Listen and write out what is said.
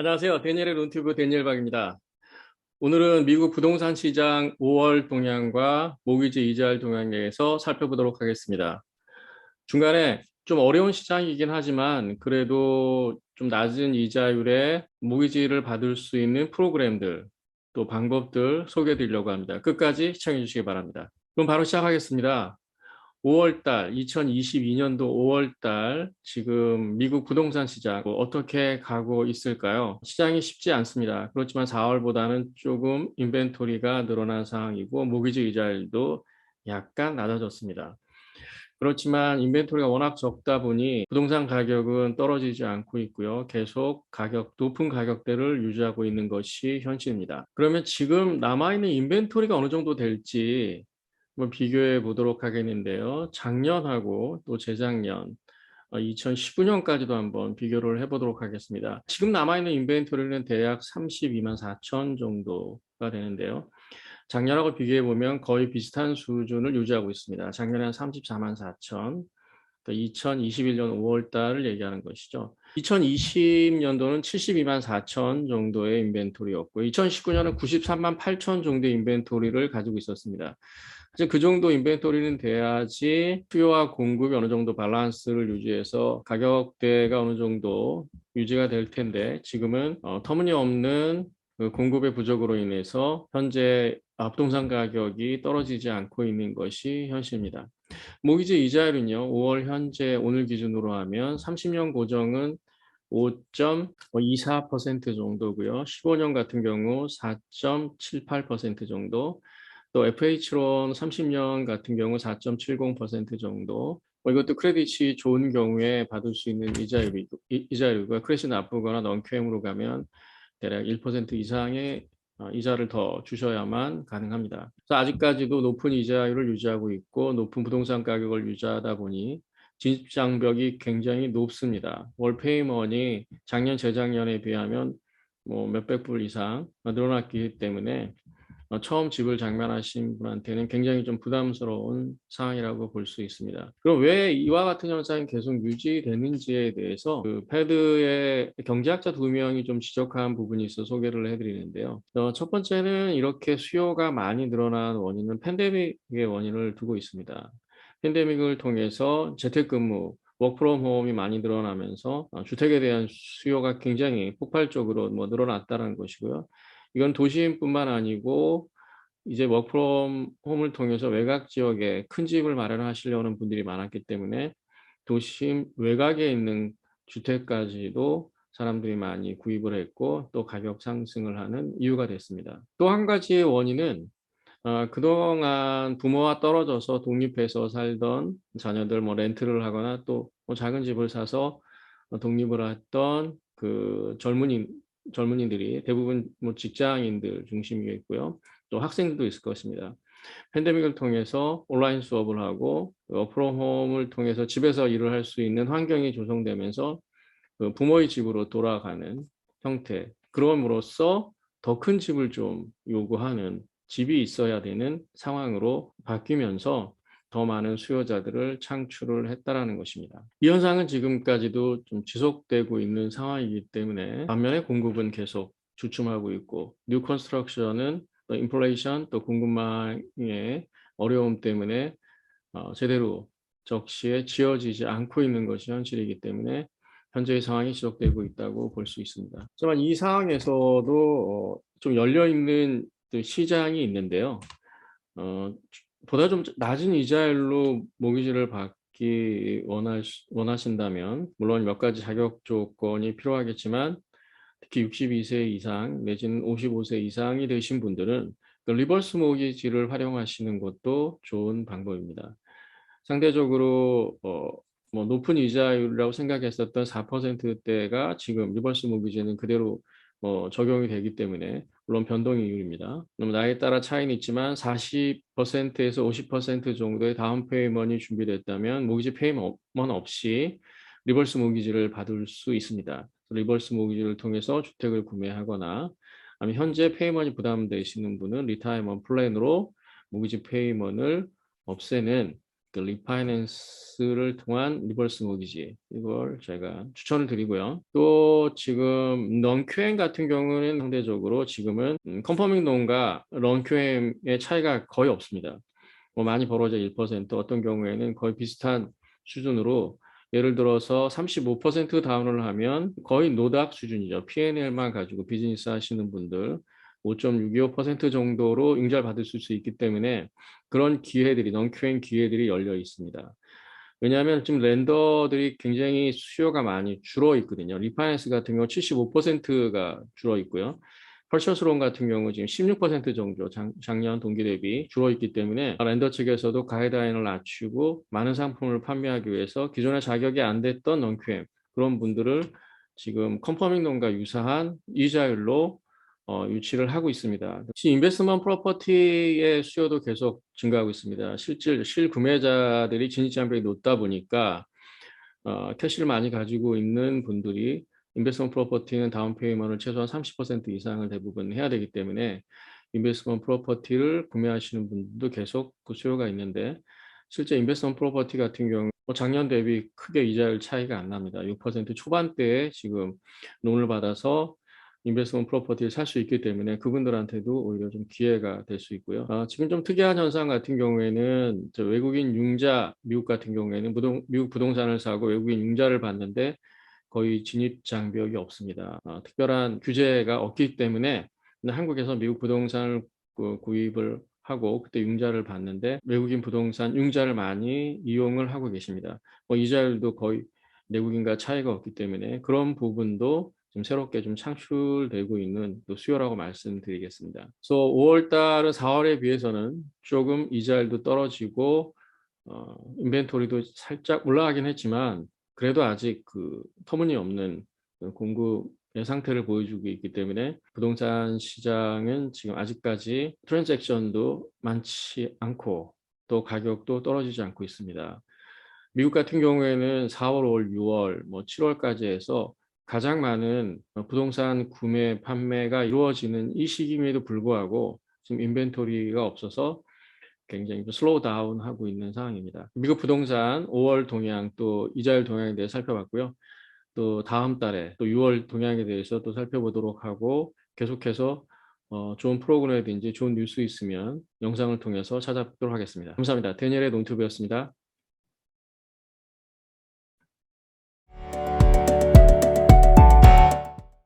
안녕하세요. 데니엘의 론튜브 데니엘박입니다. 오늘은 미국 부동산 시장 5월 동향과 모기지 이자율 동향에 대해서 살펴보도록 하겠습니다. 중간에 좀 어려운 시장이긴 하지만 그래도 좀 낮은 이자율에 모기지를 받을 수 있는 프로그램들 또 방법들 소개해 드리려고 합니다. 끝까지 시청해 주시기 바랍니다. 그럼 바로 시작하겠습니다. 5월달, 2022년도 5월달 지금 미국 부동산 시장 어떻게 가고 있을까요? 시장이 쉽지 않습니다. 그렇지만 4월보다는 조금 인벤토리가 늘어난 상황이고 모기지 이자율도 약간 낮아졌습니다. 그렇지만 인벤토리가 워낙 적다 보니 부동산 가격은 떨어지지 않고 있고요. 계속 높은 가격대를 유지하고 있는 것이 현실입니다. 그러면 지금 남아있는 인벤토리가 어느 정도 될지 한번 비교해 보도록 하겠는데요. 작년하고 또 재작년 2019년까지도 한번 비교를 해보도록 하겠습니다. 지금 남아있는 인벤토리는 대략 32만 4천 정도가 되는데요. 작년하고 비교해 보면 거의 비슷한 수준을 유지하고 있습니다. 작년에 한 34만 4천, 2021년 5월 달을 얘기하는 것이죠. 2020년도는 72만 4천 정도의 인벤토리였고 2019년은 93만 8천 정도의 인벤토리를 가지고 있었습니다. 이제 그 정도 인벤토리는 돼야지 수요와 공급이 어느 정도 밸런스를 유지해서 가격대가 어느 정도 유지가 될 텐데 지금은 터무니없는 그 공급의 부족으로 인해서 현재 부동산 가격이 떨어지지 않고 있는 것이 현실입니다. 모기지 이자율은요, 5월 현재 오늘 기준으로 하면 30년 고정은 5.24% 정도고요. 15년 같은 경우 4.78% 정도, 또 FH론 30년 같은 경우 4.70% 정도. 이것도 크레딧이 좋은 경우에 받을 수 있는 이자율이고요. 크레딧이 나쁘거나 넌QM으로 가면 대략 1% 이상의 이자를 더 주셔야만 가능합니다. 그래서 아직까지도 높은 이자율을 유지하고 있고 높은 부동산 가격을 유지하다 보니 진입장벽이 굉장히 높습니다. 월 페이먼이 작년, 재작년에 비하면 뭐 몇백 불 이상 늘어났기 때문에 처음 집을 장만하신 분한테는 굉장히 좀 부담스러운 상황이라고 볼 수 있습니다. 그럼 왜 이와 같은 현상이 계속 유지되는지에 대해서 그 패드의 경제학자 두 명이 좀 지적한 부분이 있어 소개를 해드리는데요. 첫 번째는 이렇게 수요가 많이 늘어난 원인은 팬데믹의 원인을 두고 있습니다. 팬데믹을 통해서 재택근무, 워크프롬 홈이 많이 늘어나면서 주택에 대한 수요가 굉장히 폭발적으로 늘어났다는 것이고요. 이건 도시인뿐만 아니고 이제 워크프롬 홈을 통해서 외곽 지역에 큰 집을 마련하시려는 분들이 많았기 때문에 도심 외곽에 있는 주택까지도 사람들이 많이 구입을 했고 또 가격 상승을 하는 이유가 됐습니다. 또 한 가지의 원인은 그동안 부모와 떨어져서 독립해서 살던 자녀들 렌트를 하거나 또뭐 작은 집을 사서 독립을 했던 그 젊은이들이 대부분 직장인들 중심이겠고요. 또 학생들도 있을 것입니다. 팬데믹을 통해서 온라인 수업을 하고 워크프롬 홈을 통해서 집에서 일을 할 수 있는 환경이 조성되면서 그 부모의 집으로 돌아가는 형태. 그럼으로써 더 큰 집을 좀 요구하는 집이 있어야 되는 상황으로 바뀌면서 더 많은 수요자들을 창출을 했다라는 것입니다. 이 현상은 지금까지도 좀 지속되고 있는 상황이기 때문에 반면에 공급은 계속 주춤하고 있고 뉴 컨스트럭션은 또 인플레이션 또 공급망의 어려움 때문에 제대로 적시에 지어지지 않고 있는 것이 현실이기 때문에 현재의 상황이 지속되고 있다고 볼 수 있습니다. 하지만 이 상황에서도 좀 열려있는 시장이 있는데요. 보다 좀 낮은 이자율로 모기지를 받기 원하신다면 물론 몇 가지 자격 조건이 필요하겠지만 특히 62세 이상 내지는 55세 이상이 되신 분들은 그 리버스 모기지를 활용하시는 것도 좋은 방법입니다. 상대적으로 높은 이자율이라고 생각했었던 4%대가 지금 리버스 모기지는 그대로 적용이 되기 때문에 물론 변동 이율입니다. 나이에 따라 차이는 있지만 40%에서 50% 정도의 다운 페이먼이 준비됐다면 모기지 페이먼 없이 리버스 모기지를 받을 수 있습니다. 리버스 모기지를 통해서 주택을 구매하거나 아니면 현재 페이먼이 부담되시는 분은 리타이먼 플랜으로 모기지 페이먼을 없애는 그 리파이낸스를 통한 리버스 모기지 이걸 제가 추천을 드리고요. 또 지금 넌QM 같은 경우는 상대적으로 지금은 컨퍼밍 론과 런QM의 차이가 거의 없습니다. 뭐 많이 벌어져 1%, 어떤 경우에는 거의 비슷한 수준으로 예를 들어서 35% 다운을 하면 거의 노답 수준이죠. P&L만 가지고 비즈니스 하시는 분들 5.625% 정도로 융자를 받을 수 있기 때문에 그런 기회들이 넌QM 기회들이 열려 있습니다. 왜냐하면 지금 렌더들이 굉장히 수요가 많이 줄어 있거든요. 리파이낸스 같은 경우 75%가 줄어 있고요. 펄처스론 같은 경우 지금 16% 정도 작년 동기 대비 줄어 있기 때문에 렌더 측에서도 가이드라인을 낮추고 많은 상품을 판매하기 위해서 기존에 자격이 안 됐던 넌QM 그런 분들을 지금 컨퍼밍론과 유사한 이자율로 유치를 하고 있습니다. 인베스트먼트 프로퍼티의 수요도 계속 증가하고 있습니다. 실구매자들이 진입장벽이 높다 보니까 캐시를 많이 가지고 있는 분들이 인베스트먼트 프로퍼티는 다운 페이먼을 최소한 30% 이상을 대부분 해야 되기 때문에 인베스트먼트 프로퍼티를 구매하시는 분들도 계속 그 수요가 있는데 실제 인베스트먼트 프로퍼티 같은 경우 작년 대비 크게 이자율 차이가 안 납니다. 6% 초반대에 지금 론을 받아서 인베스트먼트 프로퍼티를 살 수 있기 때문에 그분들한테도 오히려 좀 기회가 될 수 있고요. 지금 좀 특이한 현상 같은 경우에는 외국인 융자, 미국 같은 경우에는 미국 부동산을 사고 외국인 융자를 받는데 거의 진입 장벽이 없습니다. 특별한 규제가 없기 때문에 한국에서 미국 부동산을 구입을 하고 그때 융자를 받는데 외국인 부동산 융자를 많이 이용을 하고 계십니다. 이자율도 거의 내국인과 차이가 없기 때문에 그런 부분도 좀 새롭게 좀 창출되고 있는 또 수요라고 말씀드리겠습니다. 그래서 5월 달은 4월에 비해서는 조금 이자율도 떨어지고 인벤토리도 살짝 올라가긴 했지만 그래도 아직 그 터무니없는 공급의 상태를 보여주고 있기 때문에 부동산 시장은 지금 아직까지 트랜잭션도 많지 않고 또 가격도 떨어지지 않고 있습니다. 미국 같은 경우에는 4월, 5월, 6월, 뭐 7월까지 해서 가장 많은 부동산 구매, 판매가 이루어지는 이 시기임에도 불구하고 지금 인벤토리가 없어서 굉장히 슬로우 다운하고 있는 상황입니다. 미국 부동산 5월 동향 또 이자율 동향에 대해 살펴봤고요. 또 다음 달에 또 6월 동향에 대해서 또 살펴보도록 하고 계속해서 좋은 프로그램이든지 좋은 뉴스 있으면 영상을 통해서 찾아뵙도록 하겠습니다. 감사합니다. 데니엘의 논튜브였습니다.